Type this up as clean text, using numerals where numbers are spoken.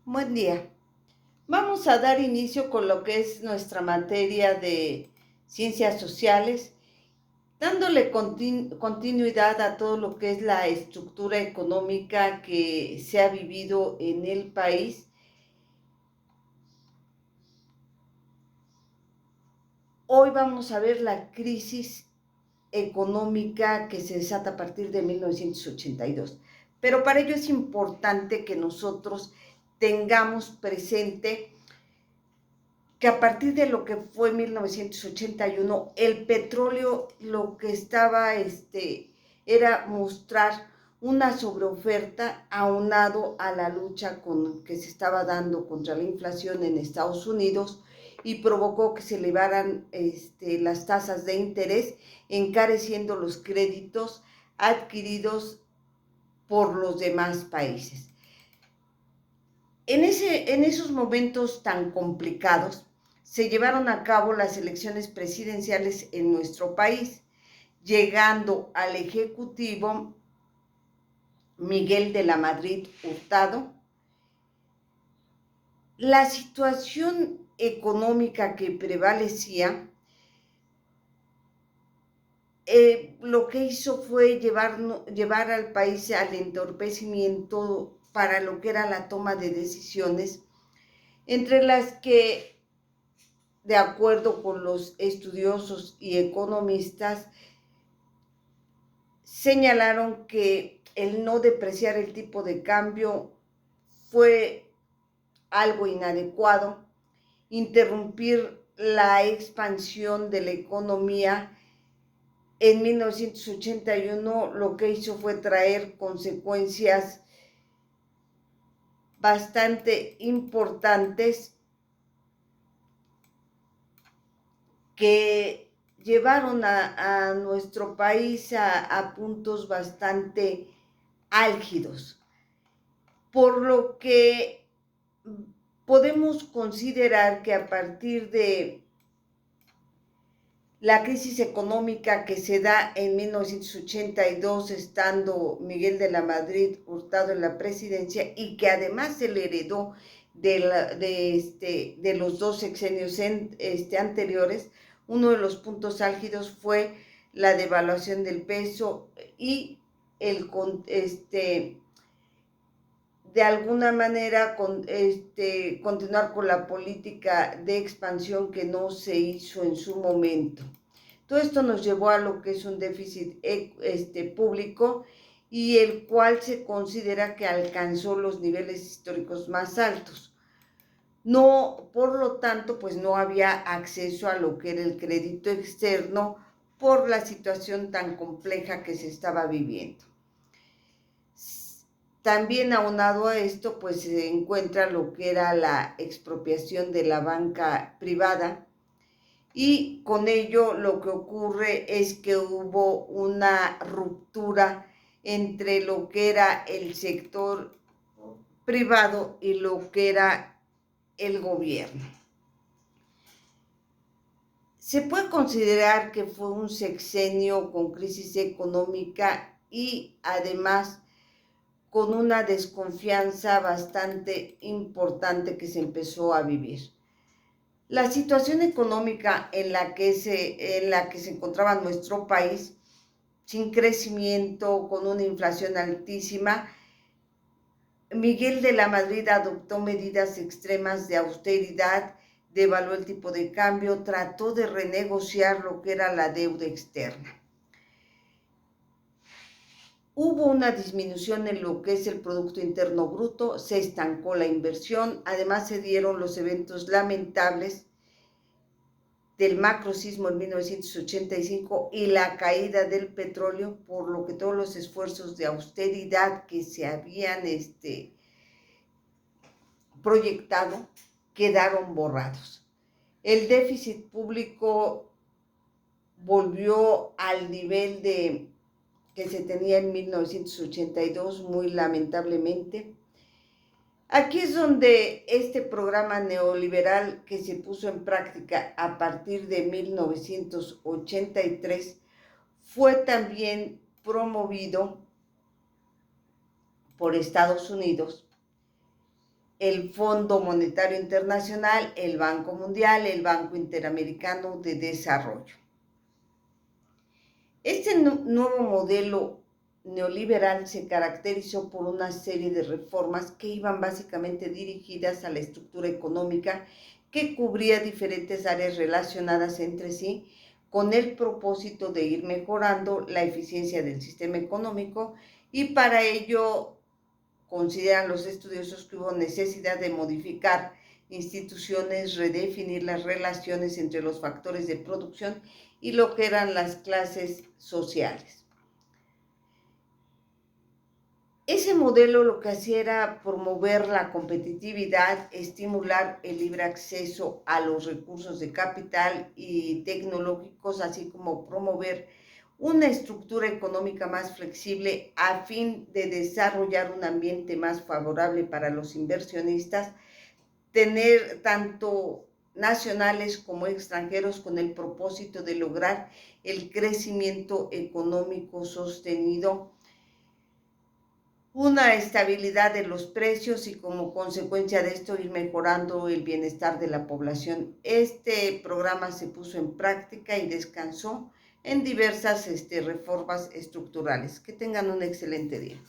Buen día. Vamos a dar inicio con lo que es nuestra materia de ciencias sociales, dándole continuidad a todo lo que es la estructura económica que se ha vivido en el país. Hoy vamos a ver la crisis económica que se desata a partir de 1982. Pero para ello es importante que nosotros tengamos presente que a partir de lo que fue 1981, el petróleo lo que estaba era mostrar una sobreoferta aunado a la lucha que se estaba dando contra la inflación en Estados Unidos y provocó que se elevaran las tasas de interés, encareciendo los créditos adquiridos por los demás países. En esos momentos tan complicados, se llevaron a cabo las elecciones presidenciales en nuestro país, llegando al Ejecutivo Miguel de la Madrid Hurtado. La situación económica que prevalecía, lo que hizo fue llevar al país al entorpecimiento para lo que era la toma de decisiones, entre las que, de acuerdo con los estudiosos y economistas, señalaron que el no depreciar el tipo de cambio fue algo inadecuado, interrumpir la expansión de la economía. En 1981 lo que hizo fue traer consecuencias bastante importantes que llevaron a nuestro país a puntos bastante álgidos, por lo que podemos considerar que a partir de la crisis económica que se da en 1982, estando Miguel de la Madrid Hurtado en la presidencia, y que además se le heredó de los dos sexenios anteriores, uno de los puntos álgidos fue la devaluación del peso y de alguna manera continuar con la política de expansión que no se hizo en su momento. Todo esto nos llevó a lo que es un déficit público, y el cual se considera que alcanzó los niveles históricos más altos. No, por lo tanto, pues no había acceso a lo que era el crédito externo por la situación tan compleja que se estaba viviendo. También aunado a esto, pues se encuentra lo que era la expropiación de la banca privada, y con ello lo que ocurre es que hubo una ruptura entre lo que era el sector privado y lo que era el gobierno. Se puede considerar que fue un sexenio con crisis económica y además con una desconfianza bastante importante que se empezó a vivir. La situación económica en la que se encontraba nuestro país, sin crecimiento, con una inflación altísima, Miguel de la Madrid adoptó medidas extremas de austeridad, devaluó el tipo de cambio, trató de renegociar lo que era la deuda externa. Hubo una disminución en lo que es el Producto Interno Bruto, se estancó la inversión, además se dieron los eventos lamentables del macrosismo en 1985 y la caída del petróleo, por lo que todos los esfuerzos de austeridad que se habían proyectado quedaron borrados. El déficit público volvió al nivel que se tenía en 1982, muy lamentablemente. Aquí es donde este programa neoliberal que se puso en práctica a partir de 1983 fue también promovido por Estados Unidos, el Fondo Monetario Internacional, el Banco Mundial, el Banco Interamericano de Desarrollo. Este nuevo modelo neoliberal se caracterizó por una serie de reformas que iban básicamente dirigidas a la estructura económica que cubría diferentes áreas relacionadas entre sí con el propósito de ir mejorando la eficiencia del sistema económico, y para ello consideran los estudiosos que hubo necesidad de modificar instituciones, redefinir las relaciones entre los factores de producción y lo que eran las clases sociales. Ese modelo lo que hacía era promover la competitividad, estimular el libre acceso a los recursos de capital y tecnológicos, así como promover una estructura económica más flexible a fin de desarrollar un ambiente más favorable para los inversionistas, tener tanto nacionales como extranjeros con el propósito de lograr el crecimiento económico sostenido, una estabilidad de los precios y como consecuencia de esto ir mejorando el bienestar de la población. Este programa se puso en práctica y descansó en diversas reformas estructurales. Que tengan un excelente día.